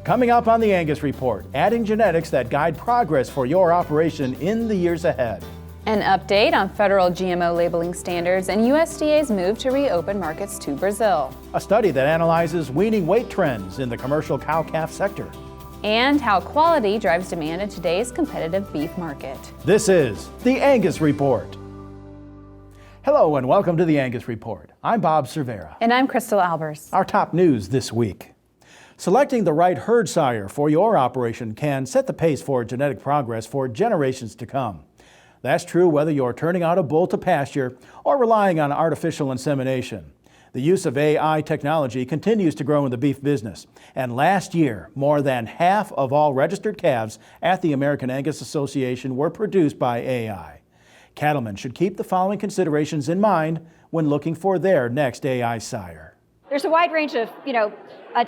Coming up on the Angus Report, adding genetics that guide progress for your operation in the years ahead. An update on federal GMO labeling standards and USDA's move to reopen markets to Brazil. A study that analyzes weaning weight trends in the commercial cow-calf sector. And how quality drives demand in today's competitive beef market. This is the Angus Report. Hello and welcome to the Angus Report. I'm Bob Cervera. And I'm Crystal Albers. Our top news this week. Selecting the right herd sire for your operation can set the pace for genetic progress for generations to come. That's true whether you're turning out a bull to pasture or relying on artificial insemination. The use of AI technology continues to grow in the beef business, and last year, more than half of all registered calves at the American Angus Association were produced by AI. Cattlemen should keep the following considerations in mind when looking for their next AI sire. There's a wide range of,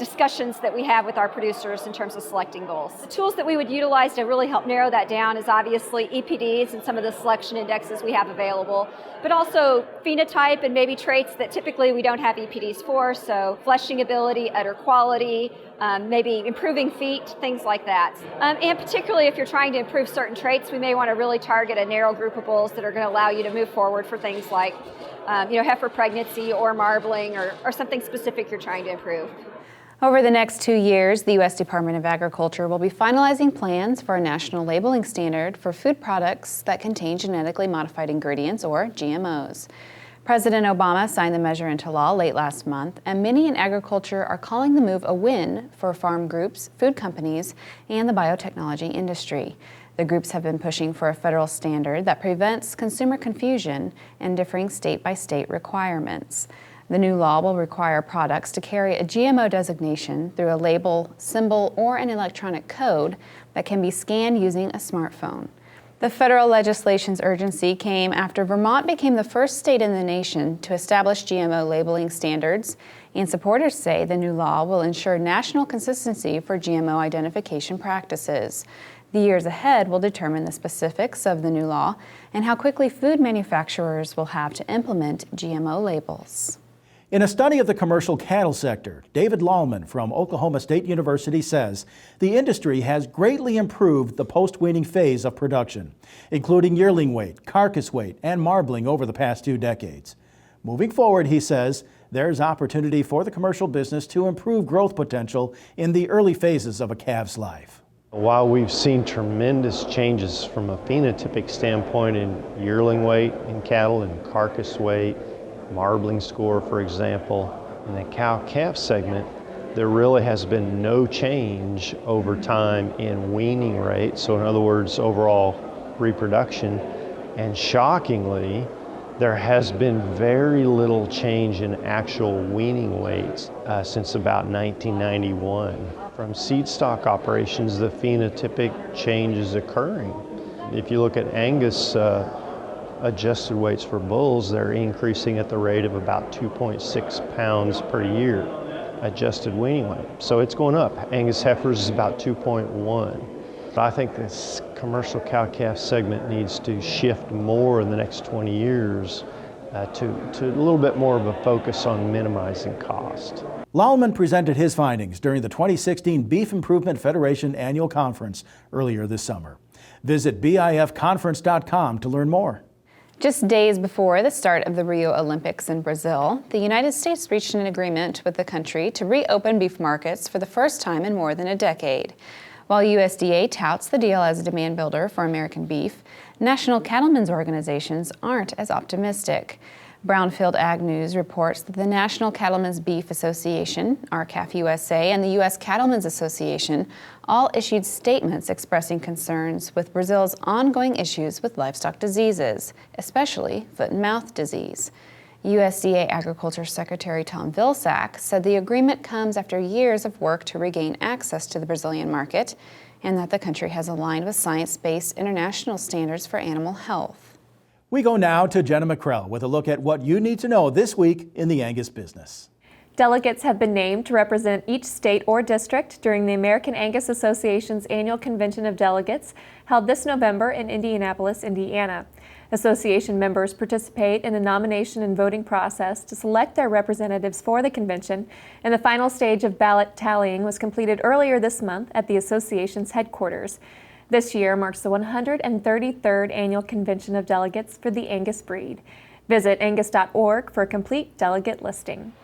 discussions that we have with our producers in terms of selecting bulls. The tools that we would utilize to really help narrow that down is obviously EPDs and some of the selection indexes we have available, but also phenotype and maybe traits that typically we don't have EPDs for, so fleshing ability, udder quality, maybe improving feet, things like that. And particularly if you're trying to improve certain traits, we may want to really target a narrow group of bulls that are going to allow you to move forward for things like heifer pregnancy or marbling or something specific you're trying to improve. Over the next 2 years, the U.S. Department of Agriculture will be finalizing plans for a national labeling standard for food products that contain genetically modified ingredients, or GMOs. President Obama signed the measure into law late last month, and many in agriculture are calling the move a win for farm groups, food companies, and the biotechnology industry. The groups have been pushing for a federal standard that prevents consumer confusion and differing state-by-state requirements. The new law will require products to carry a GMO designation through a label, symbol, or an electronic code that can be scanned using a smartphone. The federal legislation's urgency came after Vermont became the first state in the nation to establish GMO labeling standards, and supporters say the new law will ensure national consistency for GMO identification practices. The years ahead will determine the specifics of the new law and how quickly food manufacturers will have to implement GMO labels. In a study of the commercial cattle sector, David Lalman from Oklahoma State University says the industry has greatly improved the post-weaning phase of production, including yearling weight, carcass weight, and marbling over the past 2 decades. Moving forward, he says, there's opportunity for the commercial business to improve growth potential in the early phases of a calf's life. While we've seen tremendous changes from a phenotypic standpoint in yearling weight in cattle and carcass weight, marbling score, for example, in the cow-calf segment, there really has been no change over time in weaning rate, so in other words, overall reproduction, and shockingly, there has been very little change in actual weaning weights since about 1991. From seed stock operations, the phenotypic change is occurring. If you look at Angus adjusted weights for bulls, they're increasing at the rate of about 2.6 pounds per year, adjusted weaning weight. So it's going up. Angus heifers is about 2.1. But I think this commercial cow-calf segment needs to shift more in the next 20 years to a little bit more of a focus on minimizing cost. Lalman presented his findings during the 2016 Beef Improvement Federation Annual Conference earlier this summer. Visit bifconference.com to learn more. Just days before the start of the Rio Olympics in Brazil, the United States reached an agreement with the country to reopen beef markets for the first time in more than a decade. While USDA touts the deal as a demand builder for American beef, national cattlemen's organizations aren't as optimistic. Brownfield Ag News reports that the National Cattlemen's Beef Association, RCAF USA, and the U.S. Cattlemen's Association all issued statements expressing concerns with Brazil's ongoing issues with livestock diseases, especially foot and mouth disease. USDA Agriculture Secretary Tom Vilsack said the agreement comes after years of work to regain access to the Brazilian market and that the country has aligned with science-based international standards for animal health. We go now to Jenna McCrell with a look at what you need to know this week in the Angus business. Delegates have been named to represent each state or district during the American Angus Association's annual Convention of Delegates held this November in Indianapolis, Indiana. Association members participate in a nomination and voting process to select their representatives for the convention, and the final stage of ballot tallying was completed earlier this month at the association's headquarters. This year marks the 133rd annual Convention of Delegates for the Angus breed. Visit angus.org for a complete delegate listing.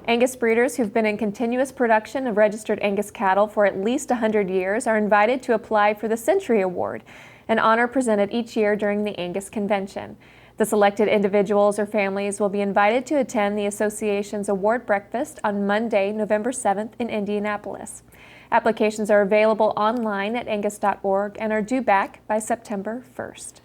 Angus breeders who've been in continuous production of registered Angus cattle for at least 100 years are invited to apply for the Century Award, an honor presented each year during the Angus Convention. The selected individuals or families will be invited to attend the association's award breakfast on Monday, November 7th in Indianapolis. Applications are available online at angus.org and are due back by September 1st.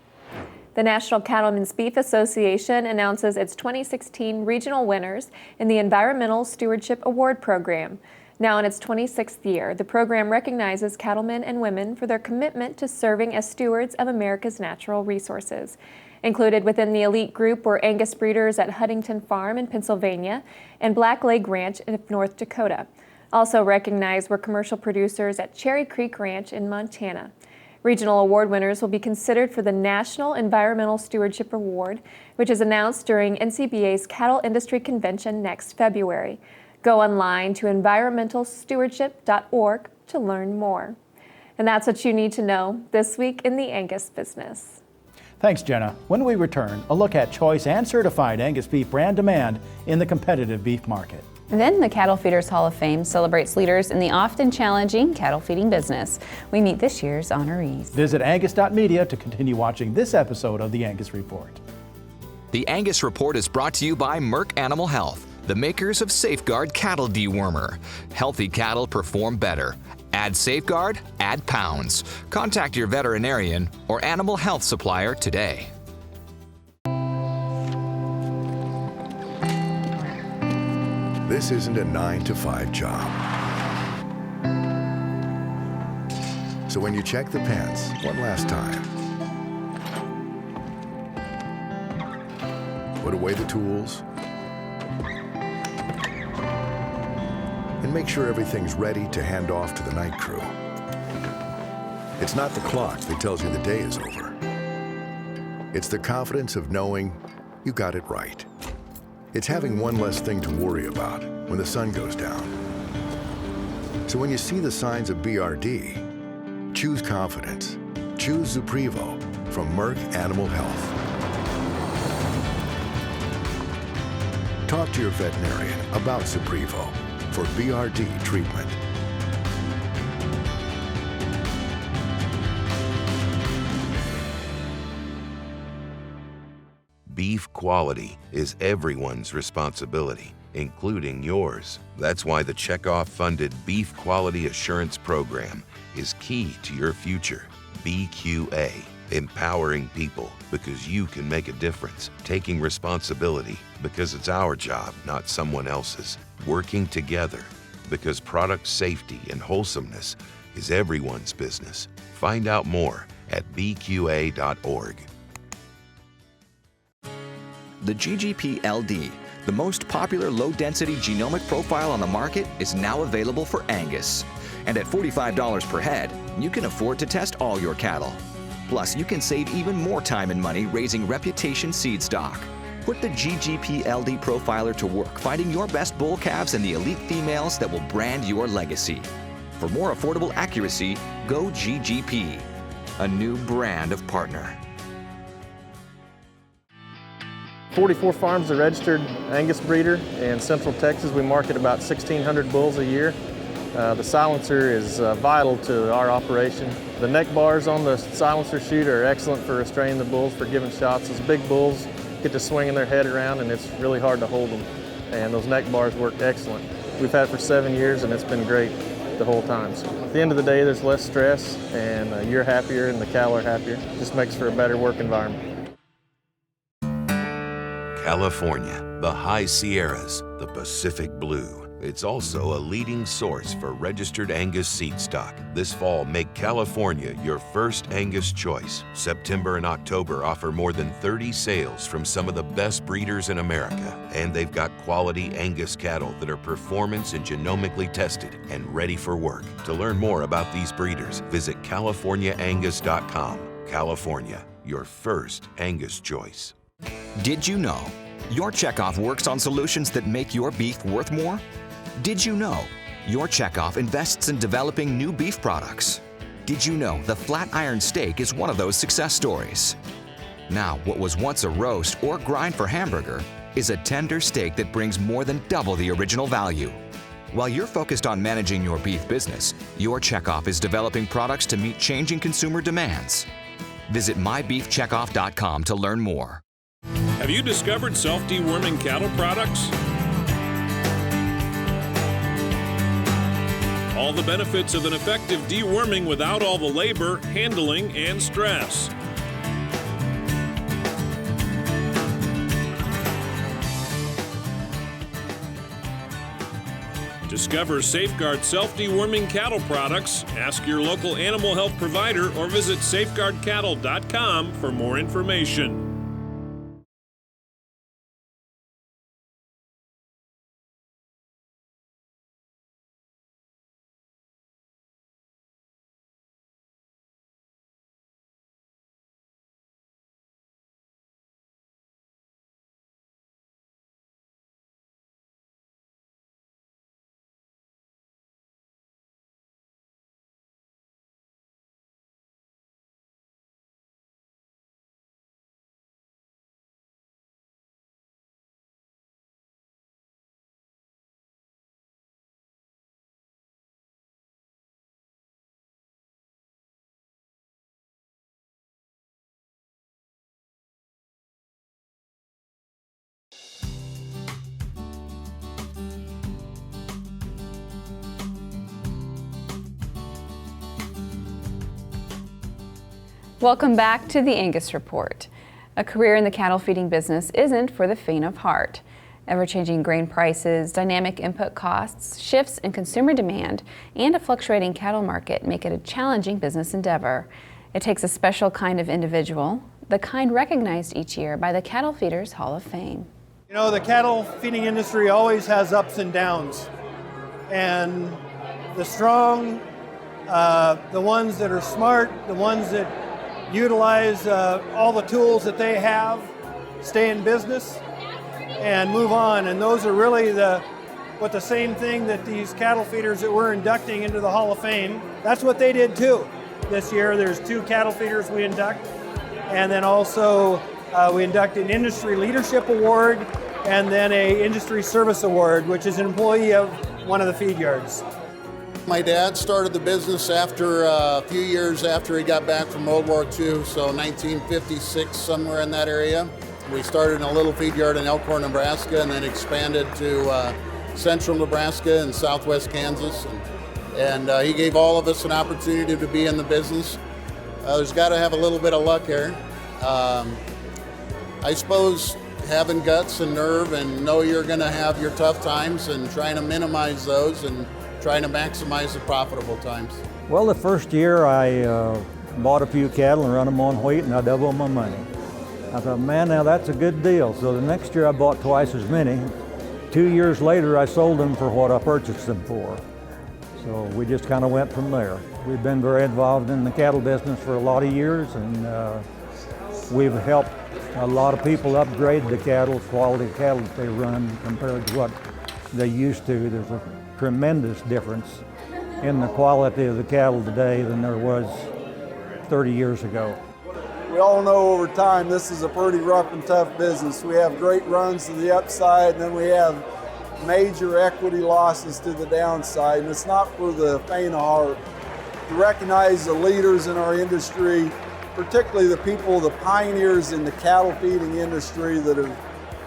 The National Cattlemen's Beef Association announces its 2016 regional winners in the Environmental Stewardship Award Program. Now in its 26th year, the program recognizes cattlemen and women for their commitment to serving as stewards of America's natural resources. Included within the elite group were Angus breeders at Huntington Farm in Pennsylvania and Black Leg Ranch in North Dakota. Also recognized were commercial producers at Cherry Creek Ranch in Montana. Regional award winners will be considered for the National Environmental Stewardship Award, which is announced during NCBA's Cattle Industry Convention next February. Go online to environmentalstewardship.org to learn more. And that's what you need to know this week in the Angus business. Thanks, Jenna. When we return, a look at choice and certified Angus beef brand demand in the competitive beef market. And then the Cattle Feeders Hall of Fame celebrates leaders in the often challenging cattle feeding business. We meet this year's honorees. Visit angus.media to continue watching this episode of the Angus Report. The Angus Report is brought to you by Merck Animal Health, the makers of Safeguard Cattle Dewormer. Healthy cattle perform better. Add Safeguard, add pounds. Contact your veterinarian or animal health supplier today. This isn't a 9-to-5 job. So when you check the pens one last time, put away the tools, and make sure everything's ready to hand off to the night crew. It's not the clock that tells you the day is over. It's the confidence of knowing you got it right. It's having one less thing to worry about when the sun goes down. So when you see the signs of BRD, choose confidence. Choose Zuprevo from Merck Animal Health. Talk to your veterinarian about Zuprevo for BRD treatment. Beef quality is everyone's responsibility, including yours. That's why the Checkoff-funded Beef Quality Assurance Program is key to your future. BQA, empowering people because you can make a difference, taking responsibility because it's our job, not someone else's, working together because product safety and wholesomeness is everyone's business. Find out more at bqa.org. The GGP-LD, the most popular low-density genomic profile on the market, is now available for Angus. And at $45 per head, you can afford to test all your cattle. Plus, you can save even more time and money raising reputation seed stock. Put the GGP-LD profiler to work finding your best bull calves and the elite females that will brand your legacy. For more affordable accuracy, go GGP, a new brand of partner. 44 Farms is a registered Angus breeder. In Central Texas, we market about 1,600 bulls a year. The silencer is vital to our operation. The neck bars on the silencer chute are excellent for restraining the bulls for giving shots. Those big bulls get to swinging their head around and it's really hard to hold them. And those neck bars work excellent. We've had it for 7 years and it's been great the whole time. So at the end of the day, there's less stress and you're happier and the cattle are happier. It just makes for a better work environment. California, the high Sierras, the Pacific Blue. It's also a leading source for registered Angus seed stock. This fall, make California your first Angus choice. September and October offer more than 30 sales from some of the best breeders in America. And they've got quality Angus cattle that are performance and genomically tested and ready for work. To learn more about these breeders, visit CaliforniaAngus.com. California, your first Angus choice. Did you know your checkoff works on solutions that make your beef worth more? Did you know your checkoff invests in developing new beef products? Did you know the flat iron steak is one of those success stories? Now, what was once a roast or grind for hamburger is a tender steak that brings more than double the original value. While you're focused on managing your beef business, your checkoff is developing products to meet changing consumer demands. Visit mybeefcheckoff.com to learn more. Have you discovered self-deworming cattle products? All the benefits of an effective deworming without all the labor, handling, and stress. Discover Safeguard self-deworming cattle products. Ask your local animal health provider or visit safeguardcattle.com for more information. Welcome back to the Angus Report. A career in the cattle feeding business isn't for the faint of heart. Ever-changing grain prices, dynamic input costs, shifts in consumer demand, and a fluctuating cattle market make it a challenging business endeavor. It takes a special kind of individual, the kind recognized each year by the Cattle Feeders Hall of Fame. You know, the cattle feeding industry always has ups and downs. And the strong, the ones that are smart, the ones that utilize all the tools that they have, stay in business and move on. And those are really the same thing that these cattle feeders that we're inducting into the Hall of Fame, that's what they did too. This year there's 2 cattle feeders we induct, and then also we induct an Industry Leadership Award and then a Industry Service Award, which is an employee of one of the feed yards. My dad started the business after a few years after he got back from World War II, so 1956, somewhere in that area. We started in a little feed yard in Elkhorn, Nebraska, and then expanded to central Nebraska and southwest Kansas. And he gave all of us an opportunity to be in the business. There's got to have a little bit of luck here. I suppose having guts and nerve and know you're going to have your tough times and trying to minimize those and trying to maximize the profitable times. Well, the first year I bought a few cattle and run them on wheat, and I doubled my money. I thought, man, now that's a good deal. So the next year I bought twice as many. 2 years later I sold them for what I purchased them for. So we just kind of went from there. We've been very involved in the cattle business for a lot of years, and we've helped a lot of people upgrade the cattle, quality of cattle that they run compared to what they used to. There's a tremendous difference in the quality of the cattle today than there was 30 years ago. We all know over time this is a pretty rough and tough business. We have great runs to the upside, and then we have major equity losses to the downside, and it's not for the faint of heart. To recognize the leaders in our industry, particularly the people, the pioneers in the cattle feeding industry that have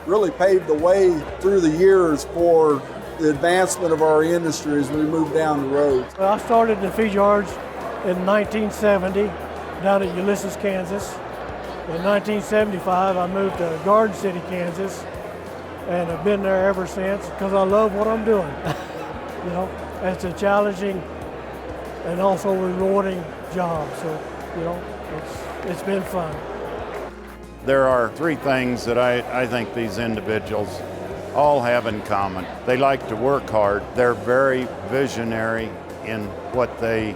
really paved the way through the years for the advancement of our industry as we move down the road. Well, I started in feed yards in 1970 down at Ulysses, Kansas. In 1975, I moved to Garden City, Kansas, and I've been there ever since because I love what I'm doing. You know, it's a challenging and also rewarding job. So, you know, it's been fun. There are three things that I think these individuals all have in common. They like to work hard. They're very visionary in what they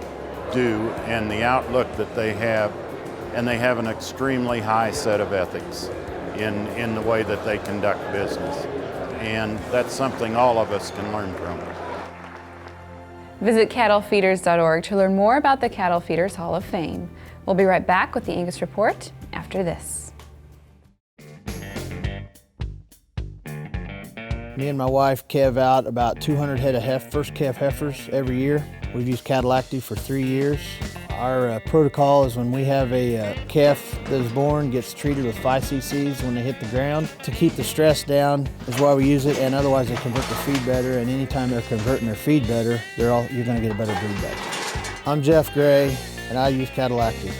do and the outlook that they have, and they have an extremely high set of ethics in the way that they conduct business. And that's something all of us can learn from. Visit cattlefeeders.org to learn more about the Cattle Feeders Hall of Fame. We'll be right back with the Angus Report after this. Me and my wife calve out about 200 head of first calf heifers every year. We've used Cattle Active for 3 years. Our protocol is when we have a calf that is born, gets treated with 5 cc's when they hit the ground. To keep the stress down is why we use it, and otherwise they convert their feed better, and anytime they're converting their feed better, you're going to get a better breed back. I'm Jeff Gray, and I use Cattle Active.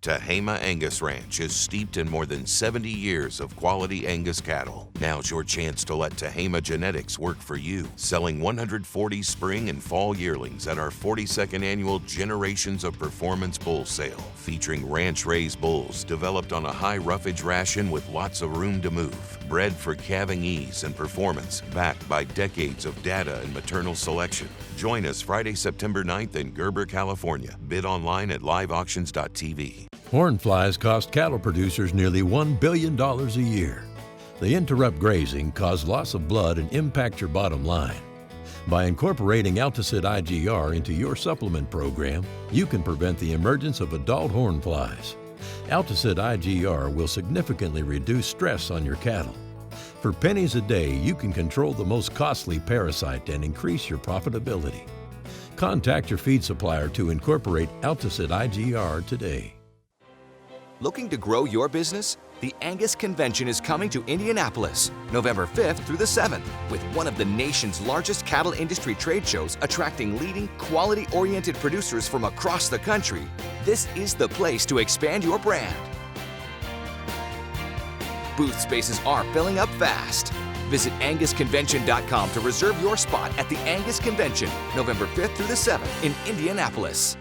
Tehama Angus Ranch is steeped in more than 70 years of quality Angus cattle. Now's your chance to let Tehama Genetics work for you, selling 140 spring and fall yearlings at our 42nd annual Generations of Performance Bull Sale, featuring ranch-raised bulls developed on a high roughage ration with lots of room to move, bred for calving ease and performance, backed by decades of data and maternal selection. Join us Friday, September 9th in Gerber, California. Bid online at liveauctions.tv. Horn flies cost cattle producers nearly $1 billion a year. They interrupt grazing, cause loss of blood, and impact your bottom line. By incorporating Alticid IGR into your supplement program, you can prevent the emergence of adult horn flies. Alticid IGR will significantly reduce stress on your cattle. For pennies a day, you can control the most costly parasite and increase your profitability. Contact your feed supplier to incorporate Alticid IGR today. Looking to grow your business? The Angus Convention is coming to Indianapolis, November 5th through the 7th, with one of the nation's largest cattle industry trade shows attracting leading, quality-oriented producers from across the country. This is the place to expand your brand. Booth spaces are filling up fast. Visit angusconvention.com to reserve your spot at the Angus Convention, November 5th through the 7th in Indianapolis.